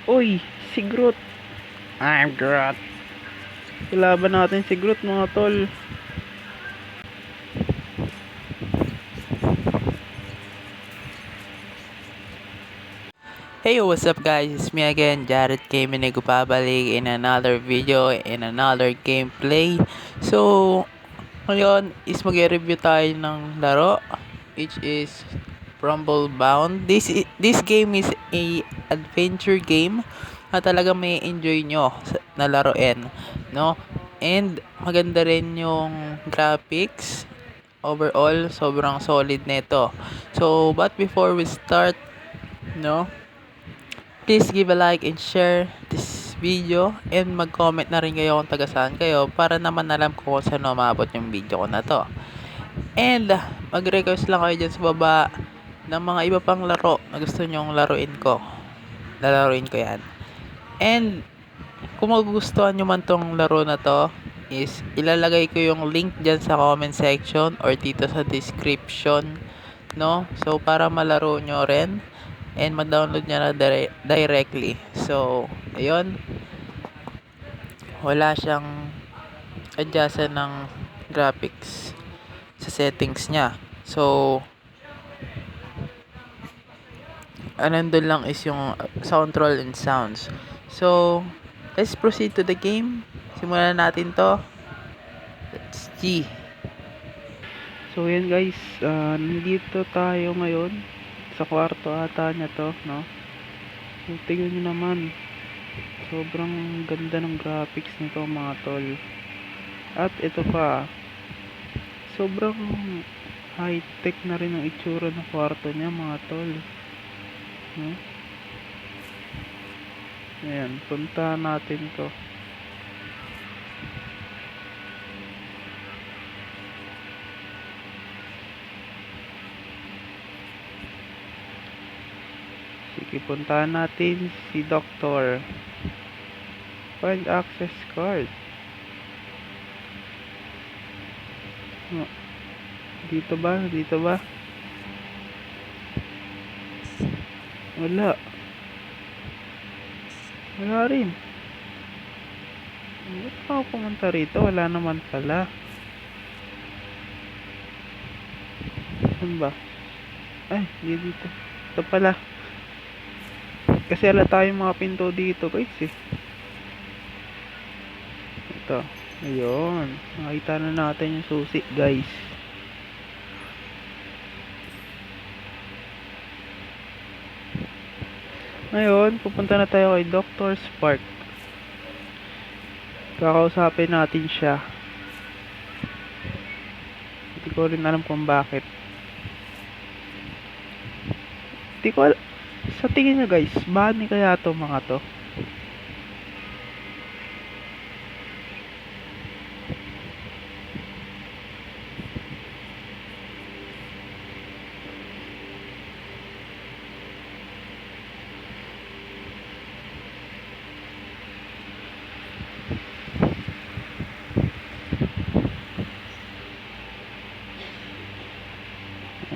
Uy, si Groot. I'm Groot. Ilaban natin si Groot, mga tol. Hey, what's up guys? It's me again, Jared K. Minigo pabalik in another video, in another gameplay. So, ngayon is mag-review tayo ng laro, which is Rumble Bound. This game is a adventure game na talaga may enjoy nyo na laruin, no? And maganda rin yung graphics. Overall, sobrang solid nito. So, but before we start, no? Please give a like and share this video and mag-comment na rin kayo kung taga saan kayo para naman alam ko kung saan umabot yung video ko na to. And mag-request lang kayo dyan sa baba ng mga iba pang laro na gusto nyong laruin ko. Lalaruin ko yan. And kung magugustuhan nyo man tong laro na to, is ilalagay ko yung link dyan sa comment section or dito sa description, no? So para malaro nyo rin and ma-download nyo na directly. So ayun, wala siyang adjustan ng graphics sa settings niya. So nandun lang is yung sound roll and sounds. So let's proceed to the game. Simulan natin to. Let's see. So yan guys, nandito tayo ngayon sa kwarto ata niya to, no? So tingnan nyo naman, sobrang ganda ng graphics nito, mga tol. At ito pa, sobrang high tech na rin ang itsura ng kwarto niya, mga tol, no? Ayan, punta natin to. Sige, puntahan natin si Doctor. Find access card. Oh, dito ba? Dito ba? Wala. Wala rin. Ba't pa ako pumunta rito? Wala naman pala. Saan ba? Ay, hindi dito. Ito pala. Kasi wala tayong mga pinto dito, guys, eh. Ito. Ayun. Nakita na natin yung susi, guys. Ngayon, pupunta na tayo kay Dr. Spark. Kakausapin natin siya. Hindi ko rin alam kung bakit. Hindi ko alam. Sa tingin nyo guys, bani kaya to mga to?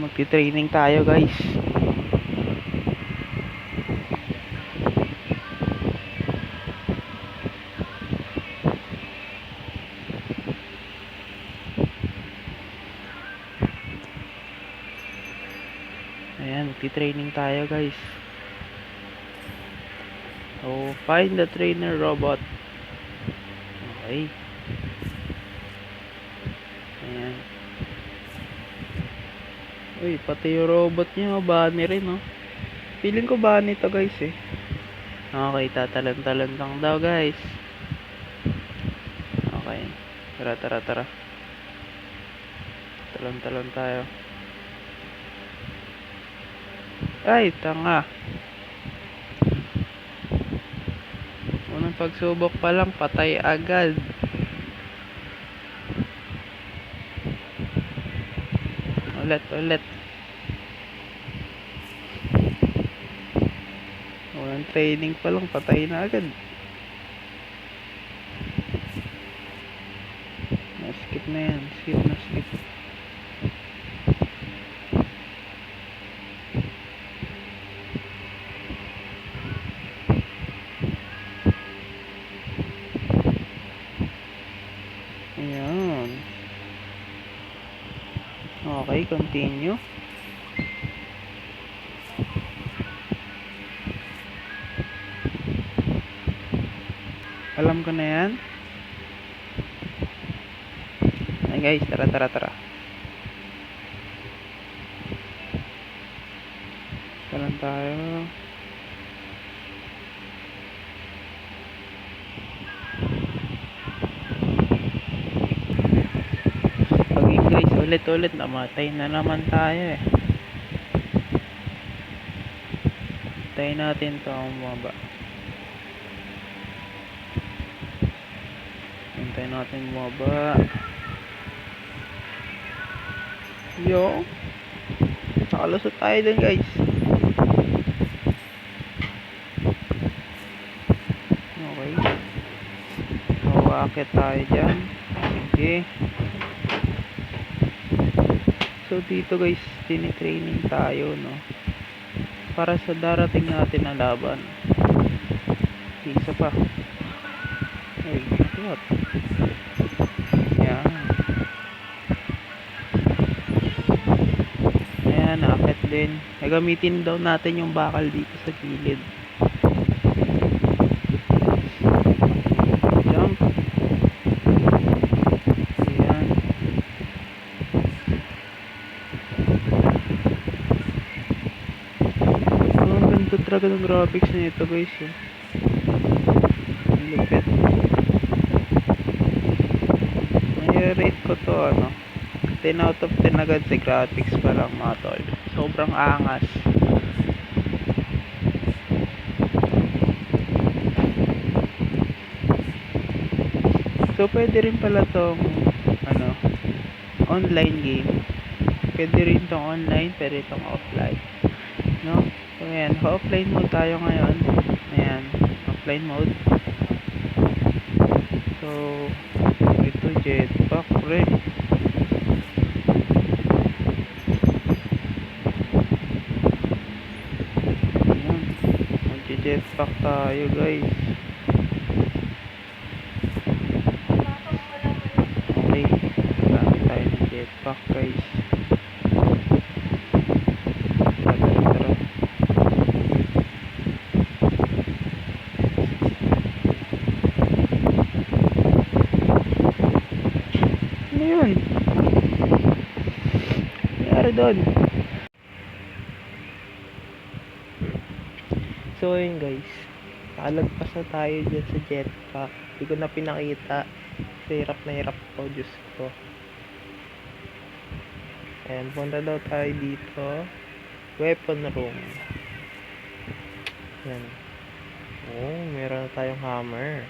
Magti-training tayo guys. Ayan, magti-training tayo guys. So, find the trainer robot. Okay. Ayan. Uy, pati yung robot niya, bunny rin, no? Feeling ko bunny to guys, eh. Okay, tatalan-talan lang daw guys. Okay. Tara. Talan-talan tayo. Ay, tanga. Unang pagsubok pa lang, patay agad. Ulit. Unang training pa lang, patay na agad. Skip na yan. Skip. Okay, continue. Alam ko na yan. Ay guys, tara. Talan tayo. Pag guys, ulit namatay na naman tayo eh. Tayo natin to ang bumaba. Hintayin natin bumaba. Yo. Nakalusot tayo dun guys. Okay. Mawakit tayo dyan. Sige. So dito guys, tinitraining tayo, no, para sa darating natin na laban. Isa pa. Ay, what? Yan. Ayan, nakakit din. Gagamitin daw natin yung bakal dito sa gilid. Jump. Ayan. Ang ganda talaga ng graphics na ito guys. Ang lupit. May-rate ko to 10 out of 10 agad sa graphics pa lang mga tol. Sobrang angas. So pwede rin pala tong online game. Pwede rin tong online, pwede tong offline. No? So ayan, offline mode tayo ngayon. Ayan, offline mode. So ito jetpack pre. Ayan, mag-jetpack tayo guys. Okay, gamit tayo ng jetpack guys. Tara. Ano yun? Nangyari doon? So ayun guys, nakalagpas na tayo dyan sa jetpack. Hindi ko na pinakita. Hirap na hirap po, Diyos ko. Ayan, punta daw tayo dito. Weapon room. Ayan. Oh, meron na tayong hammer.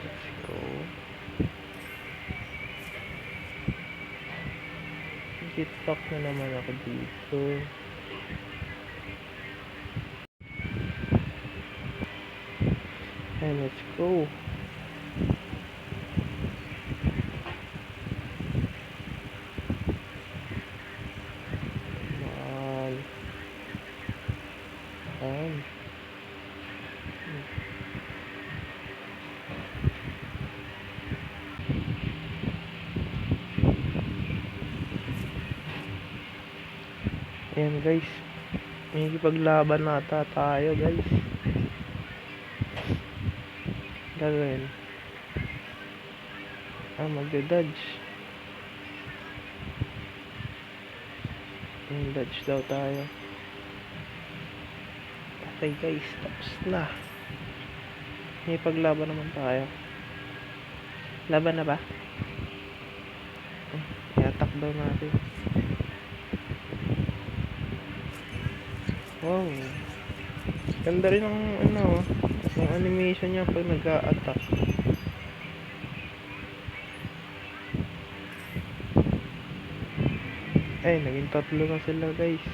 Let's go. Jetpack na naman ako dito. Ayan, let's go. Ayan. Ayan guys, may paglaban nata tayo guys. Gagawin magda-dodge. Dodge daw tayo. Okay guys, tapos na. May paglaban naman tayo. Laban na ba? I-attack daw natin. Wow, ganda rin ang yung animation niya pag nag-a-attack. Ay, naging tatlo na sila guys.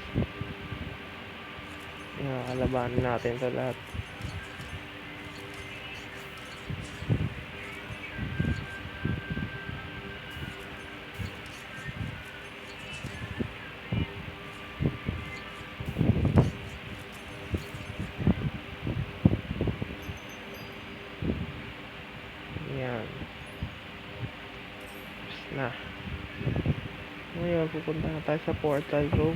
Kalabanin natin ito lahat. Yan. Tapos na. Ngayon, pupunta na tayo sa portal room.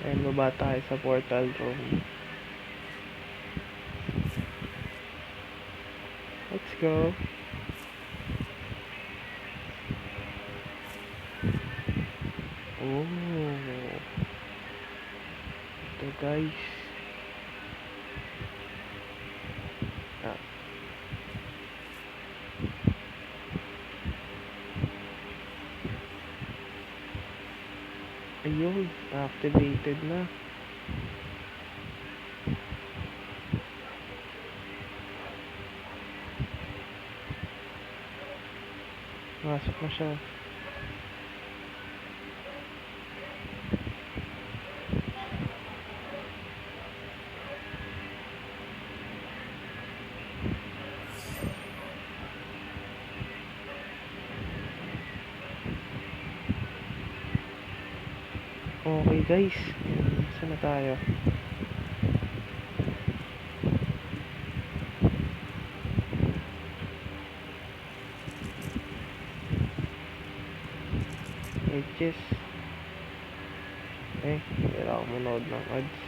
Ayan, baba tayo sa portal room. Let's go. Oh. Ito guys. Ah. Ayun, activated na. Masok na siya. Okay guys, saan na tayo? Edges. Kailangan mo manood ng ads.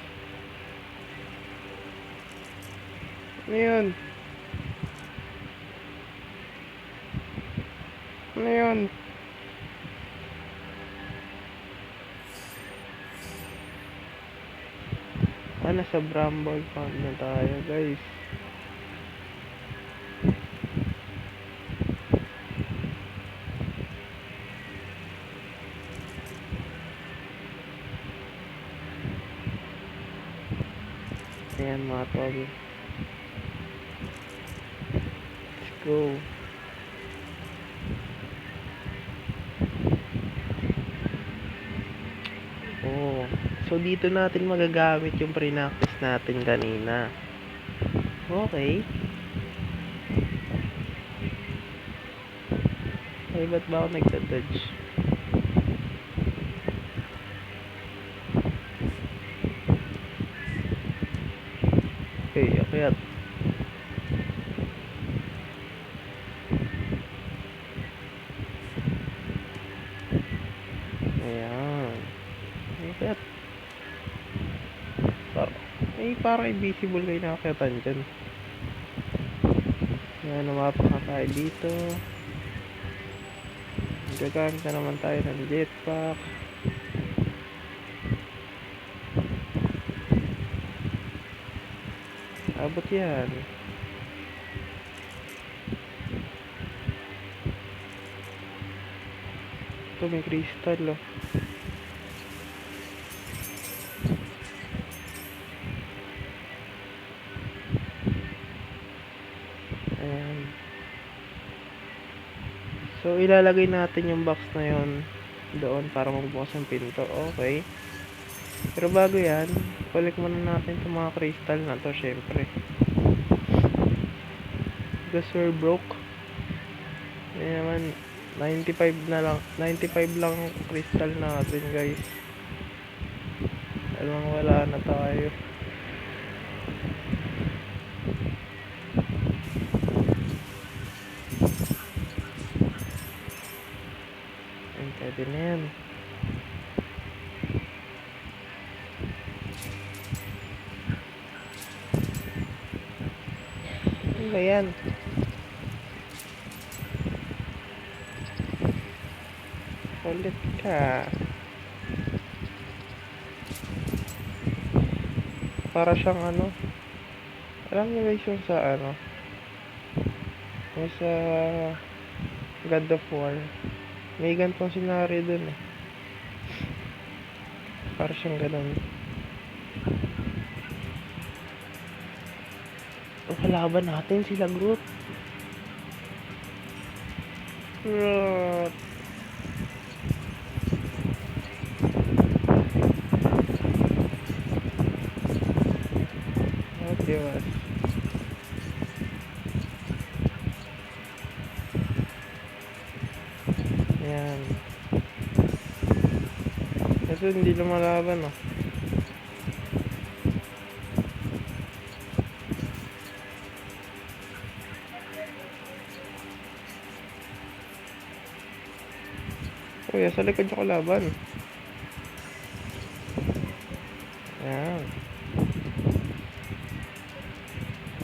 Ano yun? Ano yun? Nasa Bramble Farm na tayo guys. Ayan mga tol. Let's go. Oh, so dito natin magagamit yung pre-practice natin kanina. Okay. Ay, ba't ba ako nagda-dodge? Okay, akyat. Ayan. Akyat. Parang invisible kayo nakakyatan dyan. Ayan, namapa ka tayo dito. Gagamit na naman tayo ng jetpack. Abot yan. Ito may crystal oh. Ayan. So ilalagay natin yung box na yon doon para magbukas ang pinto. Okay. Pero bago yan, balik muna natin itong mga crystal na to syempre. Because we're broke. Ayan naman, 95 na lang, 95 lang crystal natin guys. Alam wala na tayo. Ayan, pwede na yan. Ano ba yan? Ulit ka. Para siyang ano, alam niyo guys yung sa ano, yung sa God of War, may ganitong scenario dun eh. Para siyang ganun. Ang kalaban natin sila Groot. Groot. Dios. Ayan. Ito hindi lumalaban oh. kuya, sa likod yung kalaban. Ayan.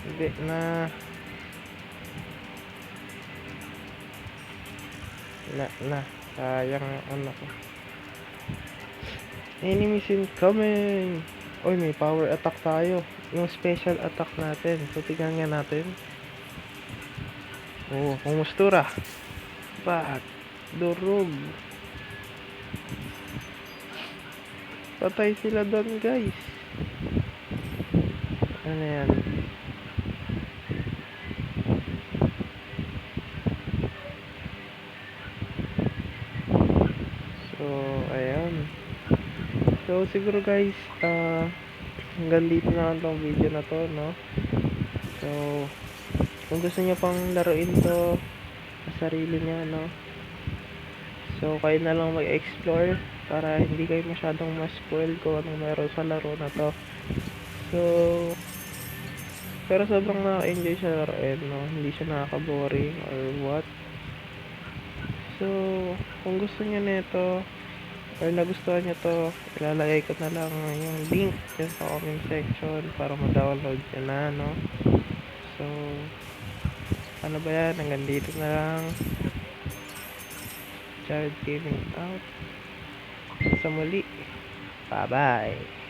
Hindi na. Na. Sayang yung ano ko. Enemies incoming! Uy, may power attack tayo. Yung special attack natin. So, tignan nga natin. Oh, kumustura. Back. Durog. Patay sila doon, guys. Ano yan? So, ayan. So, siguro guys, hanggang dito na lang tong video na to, no? So, kung gusto niyo pang laruin to sa sarili niya, no? So, kayo na lang mag-explore para hindi kayo masyadong ma-spoil kung anong meron sa laro na to. So, pero sobrang nakaka-enjoy siya laruin, no? Hindi siya nakaka-boring or what. So, kung gusto niyo nito or nagustuhan niyo to, ilalagay ko na lang yung link dyan sa comment section para ma-download nyo na, no? So, ano ba yan? Hanggang dito na lang. Jared Gaming out. Sa muli. Bye-bye.